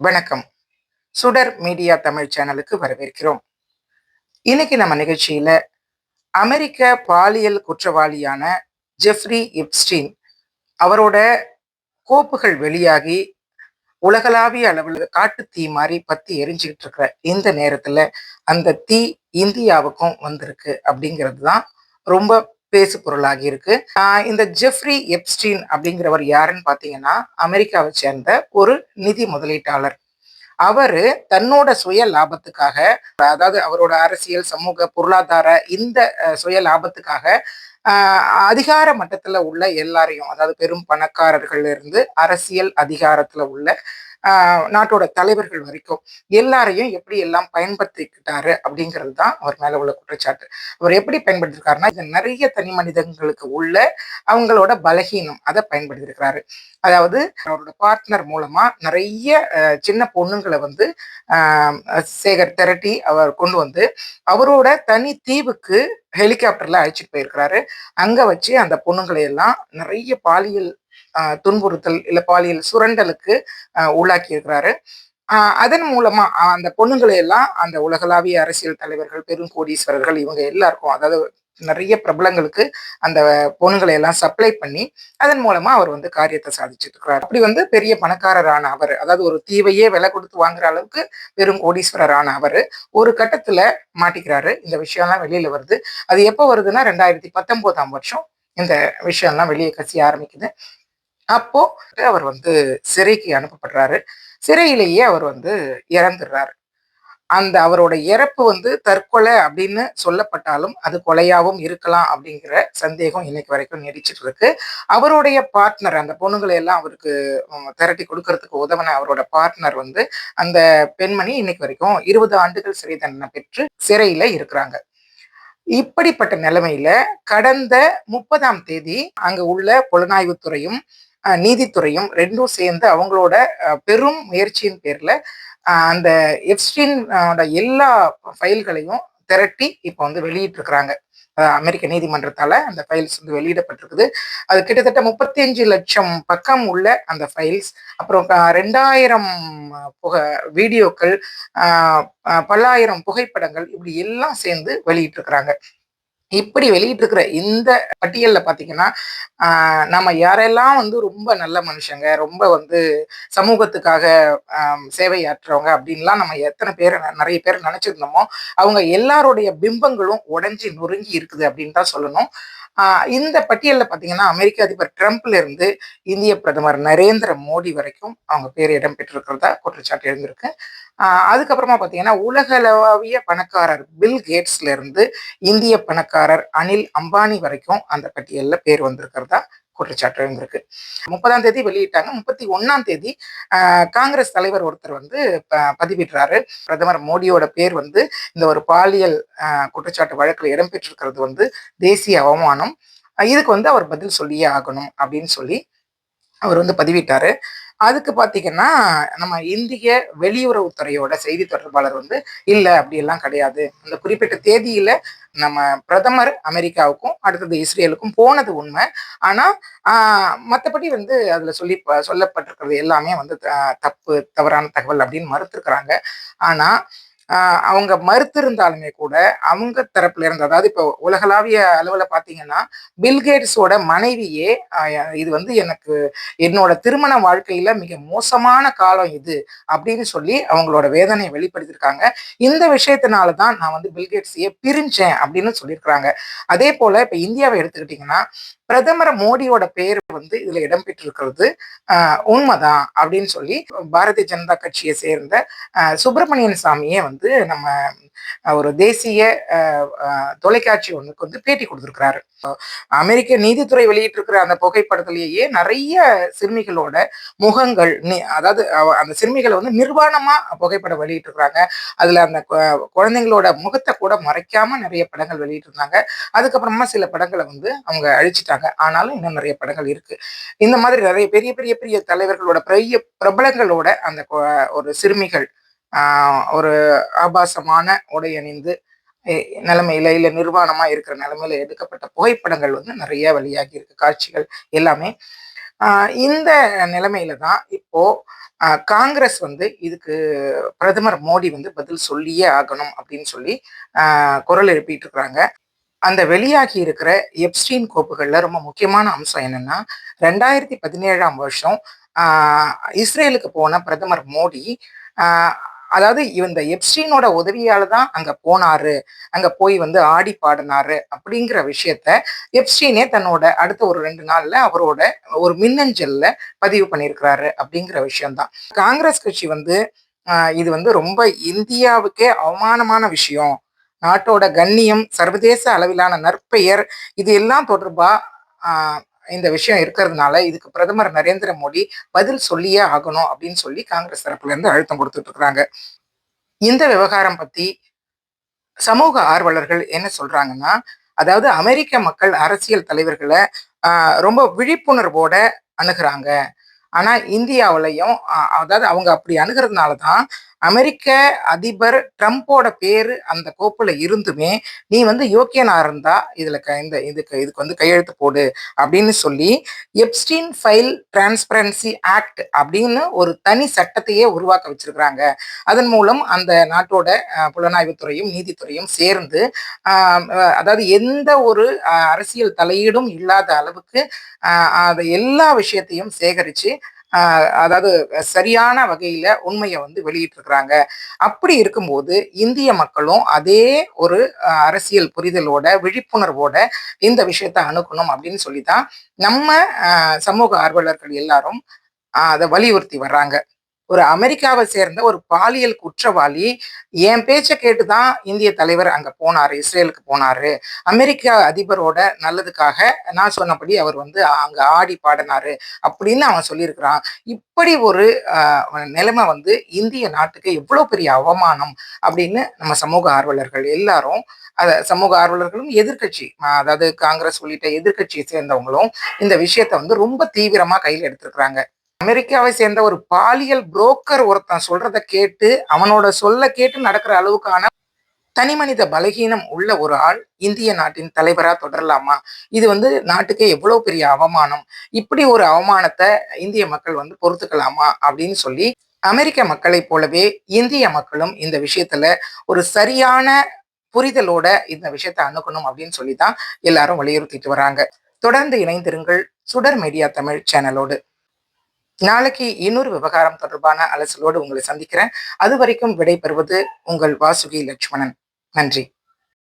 வணக்கம். சுடர் மீடியா தமிழ் சேனலுக்கு வரவேற்கிறோம். இன்னைக்கு நம்ம நிகழ்ச்சியில அமெரிக்க பாலியல் குற்றவாளியான ஜெஃப்ரி எப்ஸ்டீன் அவரோட கோப்புகள் வெளியாகி உலகளாவிய அளவில் காட்டு தீ மாதிரி பத்தி எரிஞ்சுக்கிட்டு இருக்கிற இந்த நேரத்துல அந்த தீ இந்தியாவுக்கும் வந்திருக்கு அப்படிங்கிறது தான் ரொம்ப பேசு பொருளாகி இருக்கு. இந்த ஜெஃப்ரி எப்ஸ்டீன் அப்படிங்கிறவர் யாருன்னு பாத்தீங்கன்னா அமெரிக்காவை சேர்ந்த ஒரு நிதி முதலீட்டாளர். அவரு தன்னோட சுய லாபத்துக்காக, அதாவது அவரோட அரசியல், சமூக, பொருளாதார இந்த சுய லாபத்துக்காக அ அதிகார மட்டத்துல உள்ள எல்லாரையும், அதாவது பெரும் பணக்காரர்கள்ல இருந்து அரசியல் அதிகாரத்துல உள்ள அ நாட்டோட தலைவர்கள் வரைக்கும் எல்லாரையும் எப்படி எல்லாம் பயன்படுத்திக்கிட்டாரு அப்படிங்கிறது தான் அவர் மேல உள்ள குற்றச்சாட்டு. அவர் எப்படி பயன்படுத்திருக்காருன்னா, இது நிறைய தனி மனிதங்களுக்கு உள்ள அவங்களோட பலகீனம் அதை பயன்படுத்தியிருக்கிறாரு. அதாவது அவரோட பார்ட்னர் மூலமா நிறைய சின்ன பொண்ணுங்களை வந்து திரட்டி அவர் கொண்டு வந்து அவரோட தனி தீவுக்கு ஹெலிகாப்டர்ல அழைச்சிட்டு போயிருக்கிறாரு. அங்க வச்சு அந்த பொண்ணுங்களை எல்லாம் நிறைய பாலியல் துன்புறுத்தல் இல்ல பாலியல் சுரண்டலுக்கு உள்ளாக்கி இருக்கிறாரு. அதன் மூலமா அந்த பொண்ணுங்களை எல்லாம் அந்த உலகளாவிய அரசியல் தலைவர்கள், பெரும் கோடீஸ்வரர்கள் இவங்க எல்லாருக்கும், அதாவது நிறைய பிரபலங்களுக்கு அந்த பொண்ணுங்களை எல்லாம் சப்ளை பண்ணி அதன் மூலமா அவர் வந்து காரியத்தை சாதிச்சுட்டு இருக்கிறார். அப்படி வந்து பெரிய பணக்காரரான அவர், அதாவது ஒரு தீவையே விலை கொடுத்து வாங்குற அளவுக்கு பெரும் கோடீஸ்வரரான அவர் ஒரு கட்டத்துல மாட்டிக்கிறாரு. இந்த விஷயம்லாம் வெளியில வருது. அது எப்போ வருதுன்னா 2019ஆம் வருஷம் இந்த விஷயம்லாம் வெளியே கசிய ஆரம்பிக்குது. அப்போ அவர் வந்து சிறைக்கு அனுப்பப்படுறாரு. சிறையிலேயே அவர் வந்து இறந்துடுறாரு. அந்த அவரோட இறப்பு வந்து தற்கொலை அப்படின்னு சொல்லப்பட்டாலும் அது கொலையாவும் இருக்கலாம் அப்படிங்கிற சந்தேகம் இன்னைக்கு வரைக்கும் நீடிச்சிட்டு இருக்கு. அவருடைய பார்ட்னர், அந்த பொண்ணுங்களை எல்லாம் அவருக்கு திரட்டி கொடுக்கறதுக்கு உதவின அவரோட பார்ட்னர் வந்து அந்த பெண்மணி இன்னைக்கு வரைக்கும் 20 ஆண்டுகள் சிறை தண்டனை பெற்று சிறையில இருக்கிறாங்க. இப்படிப்பட்ட நிலைமையில கடந்த 30ஆம் தேதி அங்க உள்ள புலனாய்வுத்துறையும் நீதித்துறையும் ரெண்டும் சேர்ந்து அவங்களோட பெரும் முயற்சியின் பேர்ல அந்த எப்ஸ்டீன் எல்லா ஃபைல்களையும் திரட்டி இப்போ வந்து வெளியிட்டு இருக்கிறாங்க. அமெரிக்க நீதிமன்றத்தால அந்த ஃபைல்ஸ் வந்து வெளியிடப்பட்டிருக்குது. அது கிட்டத்தட்ட 35 லட்சம் பக்கம் உள்ள அந்த ஃபைல்ஸ், அப்புறம் 2000 புக வீடியோக்கள், பல்லாயிரம் புகைப்படங்கள் இப்படி எல்லாம் சேர்ந்து வெளியிட்டு இருக்கிறாங்க. இப்படி வெளியிட்டிருக்கிற இந்த பட்டியல்ல பார்த்தீங்கன்னா, நம்ம யாரெல்லாம் வந்து ரொம்ப நல்ல மனுஷங்க, ரொம்ப வந்து சமூகத்துக்காக சேவையாற்றுறவங்க அப்படின்லாம் நம்ம எத்தன பேர் நெறைய பேர் நெனச்சிருந்தோமோ, அவங்க எல்லாருடைய பிம்பங்களும் உடைஞ்சு நொறுங்கி இருக்குது அப்படின்னு தான் சொல்லணும். இந்த பட்டியல்ல பார்த்தீங்கன்னா, அமெரிக்க அதிபர் ட்ரம்ப்ல இருந்து இந்திய பிரதமர் நரேந்திர மோடி வரைக்கும் அவங்க பேர் இடம் பெற்றிருக்கிறதா குற்றச்சாட்டு எழுந்திருக்கு. அதுக்கப்புறமா பார்த்தீங்கன்னா, உலகளவிய பணக்காரர் பில் கேட்ஸ்ல இருந்து இந்திய பணக்காரர் அனில் அம்பானி வரைக்கும் அந்த பட்டியல்ல பேர் வந்திருக்கிறதா குற்றச்சாட்டு இருந்திருக்கு. 30ஆம் தேதி வெளியிட்டாங்க. 31ஆம் தேதி காங்கிரஸ் தலைவர் ஒருத்தர் வந்து பதிவிடுறாரு. பிரதமர் மோடியோட பேர் வந்து இந்த ஒரு பாலியல் குற்றச்சாட்டு வழக்கில் இடம்பெற்றிருக்கிறது வந்து தேசிய அவமானம். இதுக்கு வந்து அவர் பதில் சொல்லியே ஆகணும் அப்படின்னு சொல்லி அவர் வந்து பதிவிட்டாரு. அதுக்கு பார்த்தீங்கன்னா, நம்ம இந்திய வெளியுறவுத்துறையோட செய்தி தொடர்பாளர் வந்து, "இல்ல அப்படியெல்லாம் கிடையாது. அந்த குறிப்பிட்ட தேதியில நம்ம பிரதமர் அமெரிக்காவுக்கும், அடுத்தது இஸ்ரேலுக்கும் போனது உண்மை. ஆனா, ஆ மத்தபடி வந்து அதுல சொல்லப்பட்டிருக்கிறது எல்லாமே வந்து தப்பு, தவறான தகவல்" அப்படின்னு மறுத்திருக்கிறாங்க. ஆனா, அவங்க மறுத்திருந்தாலுமே கூட, அவங்க தரப்புல இருந்து, அதாவது இப்போ உலகளாவிய அளவுல பார்த்தீங்கன்னா, பில்கேட்ஸோட மனைவியே, இது வந்து எனக்கு என்னோட திருமண வாழ்க்கையில மிக மோசமான காலம் இது அப்படின்னு சொல்லி அவங்களோட வேதனையை வெளிப்படுத்தியிருக்காங்க. இந்த விஷயத்தினால தான் நான் வந்து பில்கேட்ஸையே பிரிஞ்சேன் அப்படின்னு சொல்லியிருக்கிறாங்க. அதே போல இப்ப இந்தியாவை எடுத்துக்கிட்டீங்கன்னா, பிரதமர் மோடியோட பேர் வந்து இதுல இடம்பெற்றிருக்கிறது உண்மைதான் அப்படின்னு சொல்லி பாரதிய ஜனதா கட்சியை சேர்ந்த சுப்பிரமணியன் சாமியே வந்து நம்ம ஒரு தேசிய தொலைக்காட்சி ஒண்ணுக்கு வந்து பேட்டி கொடுத்திருக்கிறாரு. அமெரிக்க நீதித்துறை வெளியிட்டிருக்கிற அந்த புகைப்படத்திலேயே நிறைய சிறுமிகளோட முகங்கள், அதாவது அந்த சிறுமிகளை வந்து நிர்வாணமா புகைப்படம் வெளியிட்டிருக்கிறாங்க. அதுல அந்த குழந்தைங்களோட முகத்தை கூட மறைக்காம நிறைய படங்கள் வெளியிட்டிருந்தாங்க. அதுக்கப்புறமா சில படங்களை வந்து அவங்க அழிச்சிட்டாங்க. ஆனாலும் இன்னும் நிறைய படங்கள் இருக்கு. இந்த மாதிரி நிறைய பெரிய பெரிய பெரிய தலைவர்களோட பெரிய பிரபலங்களோட அந்த ஒரு சிறுமிகள் ஒரு ஆபாசமான உடை அணிந்து நிலைமையில இல்ல நிர்வாணமா இருக்கிற நிலைமையில எடுக்கப்பட்ட புகைப்படங்கள் வந்து நிறைய வெளியாகி இருக்கு, காட்சிகள் எல்லாமே. இந்த நிலைமையில தான் இப்போ காங்கிரஸ் வந்து இதுக்கு பிரதமர் மோடி வந்து பதில் சொல்லியே ஆகணும் அப்படின்னு சொல்லி குரல் எழுப்பிட்டு இருக்கிறாங்க. அந்த வெளியாகி இருக்கிற எப்ஸ்டீன் கோப்புகள்ல ரொம்ப முக்கியமான அம்சம் என்னன்னா, 2017ஆம் வருஷம் இஸ்ரேலுக்கு போன பிரதமர் மோடி, ஆ அதாவது இந்த எப்ஸ்டீனோட உதவியால தான் அங்க போனாரு. அங்க போய் வந்து ஆடி பாடினாரு அப்படிங்கிற விஷயத்த எப்ஸ்டீனே தன்னோட அடுத்த ஒரு 2 நாள்ல அவரோட ஒரு மின்னஞ்சல்ல பதிவு பண்ணியிருக்கிறாரு அப்படிங்கிற விஷயம் தான். காங்கிரஸ் கட்சி வந்து இது வந்து ரொம்ப இந்தியாவுக்கே அவமானமான விஷயம். நாட்டோட கண்ணியம், சர்வதேச அளவிலான நற்பெயர் இது எல்லாம் தொடர்பா ஆ இந்த விஷயம் இருக்கிறதுனால, இதுக்கு பிரதமர் நரேந்திர மோடி பதில் சொல்லியே ஆகணும் அப்படின்னு சொல்லி காங்கிரஸ் தரப்புல இருந்து அழுத்தம் குடுத்துட்டு இருக்கிறாங்க. இந்த விவகாரம் பத்தி சமூக ஆர்வலர்கள் என்ன சொல்றாங்கன்னா, அதாவது அமெரிக்க மக்கள் அரசியல் தலைவர்கள அ ரொம்ப விழிப்புணர்வோட அணுகுறாங்க. ஆனா இந்தியாவுலயும் அதாவது அவங்க அப்படி அணுகுறதுனால தான், அமெரிக்க அதிபர் ட்ரம்போட பேரு அந்த கோப்புல இருந்துமே, "நீ வந்து யோக்கியனா இருந்தா, இதுல இதுக்கு வந்து கையெழுத்து போடு" அப்படின்னு சொல்லி, எப்ஸ்டீன் ஃபைல் டிரான்ஸ்பரன்சி ஆக்ட் அப்படின்னு ஒரு தனி சட்டத்தையே உருவாக்க வச்சிருக்கிறாங்க. அதன் மூலம் அந்த நாட்டோட புலனாய்வுத் துறையும், நீதித்துறையும் சேர்ந்து, அ அதாவது எந்த ஒரு அரசியல் தலையீடும் இல்லாத அளவுக்கு அ அது எல்லா விஷயத்தையும் சேகரிச்சு, அ அதாவது சரியான வகையில உண்மைய வந்து வெளியிட்டிருக்கிறாங்க. அப்படி இருக்கும்போது, இந்திய மக்களும் அதே ஒரு அரசியல் புரிதலோட, விழிப்புணர்வோட இந்த விஷயத்த அணுகணும் அப்படின்னு சொல்லி தான் நம்ம சமூக ஆர்வலர்கள் எல்லாரும் அத வலியுறுத்தி வர்றாங்க. ஒரு அமெரிக்காவை சேர்ந்த ஒரு பாலியல் குற்றவாளி என் பேச்ச கேட்டு தான் இந்திய தலைவர் அங்க போனாரு, இஸ்ரேலுக்கு போனாரு. அமெரிக்க அதிபரோட நல்லதுக்காக நான் சொன்னபடி அவர் வந்து அங்க ஆடி பாடினாரு அப்படின்னு அவன் சொல்லியிருக்கிறான். இப்படி ஒரு நிலைமை வந்து இந்திய நாட்டுக்கு எவ்வளோ பெரிய அவமானம் அப்படின்னு நம்ம சமூக ஆர்வலர்கள் எல்லாரும் சமூக ஆர்வலர்களும் எதிர்க்கட்சி அதாவது காங்கிரஸ் உள்ளிட்ட எதிர்க்கட்சியை சேர்ந்தவங்களும் இந்த விஷயத்த வந்து ரொம்ப தீவிரமா கையில் எடுத்திருக்கிறாங்க. அமெரிக்காவை சேர்ந்த ஒரு பாலியல் புரோக்கர் ஒருத்தன் சொல்றத கேட்டு, அவனோட சொல்ல கேட்டு நடக்கிற அளவுக்கான தனிமனித பலகீனம் உள்ள ஒரு ஆள் இந்திய நாட்டின் தலைவரா தொடரலாமா? இது வந்து நாட்டுக்கே எவ்வளவு பெரிய அவமானம். இப்படி ஒரு அவமானத்த இந்திய மக்கள் வந்து பொறுத்துக்கலாமா? அப்படின்னு சொல்லி, அமெரிக்க மக்களைப் போலவே இந்திய மக்களும் இந்த விஷயத்துல ஒரு சரியான புரிதலோட இந்த விஷயத்த அணுகணும் அப்படின்னு சொல்லி தான் எல்லாரும் வலியுறுத்திட்டு வராங்க. தொடர்ந்து இணைந்திருங்கள் சுடர் மீடியா தமிழ் சேனலோடு. நாளைக்கு இன்னொரு விவகாரம் தொடர்பான அலசலோடு உங்களை சந்திக்கிறேன். அதுவரைக்கும் விடை பெறுவது உங்கள் வாசுகி லட்சுமணன். நன்றி.